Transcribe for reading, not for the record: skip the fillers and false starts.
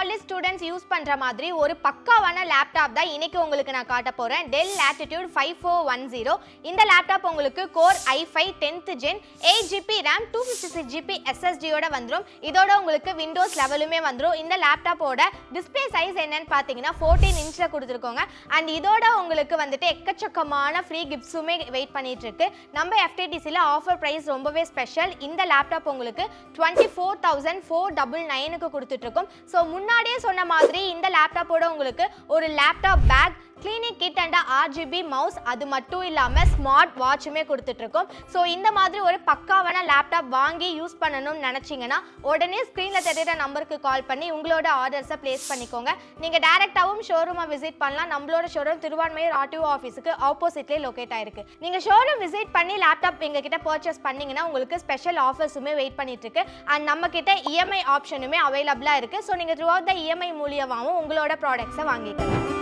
College students use பண்ற மாதிரி ஒரு பக்காவான லேப்டாப் தான் இன்னைக்கு உங்களுக்கு நான் காட்ட போறேன். Dell Latitude 5410. இந்த லேப்டாப் உங்களுக்கு Core i5 10th Gen 8GB RAM 256GB SSD ஓட வந்துரும். இதோட உங்களுக்கு விண்டோஸ் லெவலுமே வந்துரும். இந்த லேப்டாப்போட டிஸ்ப்ளே சைஸ் என்னன்னு பாத்தீங்கன்னா 14 இன்ச்ல கொடுத்திருக்காங்க. அண்ட் இதோட உங்களுக்கு வந்துட்டு எக்கச்சக்கமான ஃப்ரீ கிஃப்ட்ஸுமே வெயிட் பண்ணிட்டு இருக்கு. நம்ம FTTCல ஆஃபர் பிரைஸ் ரொம்பவே ஸ்பெஷல். இந்த லேப்டாப் உங்களுக்கு 24,499க்கு கொடுத்துட்டு இருக்கோம். ஸோ முன்னாடியே சொன்ன மாதிரி இந்த லேப்டாப்போட உங்களுக்கு ஒரு laptop bag, cleaning kit and RGB mouse, அது மட்டும் இல்லாமல் ஸ்மார்ட் வாட்சுமே கொடுத்துட்டு இருக்கோம். ஸோ இந்த மாதிரி ஒரு பக்காவான லேப்டாப் வாங்கி யூஸ் பண்ணணும்னு நினச்சிங்கன்னா உடனே ஸ்க்ரீனில் தெரியுற நம்பருக்கு கால் பண்ணி உங்களோட ஆர்டர்ஸை பிளேஸ் பண்ணிக்கோங்க. நீங்கள் டேரெக்டாகவும் ஷோரூமை விசிட் பண்ணலாம். நம்மளோட ஷோரூம் திருவான்மையூர் RTO ஆஃபீஸுக்கு ஆப்போசிட்லேயே லொக்கேட் ஆயிருக்கு. நீங்கள் ஷோரூம் விசிட் பண்ணி லேப்டாப் எங்ககிட்ட பர்ச்சேஸ் பண்ணீங்கன்னா உங்களுக்கு ஸ்பெஷல் ஆஃபர்ஸுமே வெயிட் பண்ணிட்டு இருக்கு. அண்ட் நம்ம கிட்ட EMI ஆப்ஷனுமே அவைலபிளாக இருக்கு. ஸோ நீங்கள் த்ரூ அவுட் த EMI மூலியமாகவும் உங்களோட ப்ராடக்ட்ஸை வாங்கிக்கலாம்.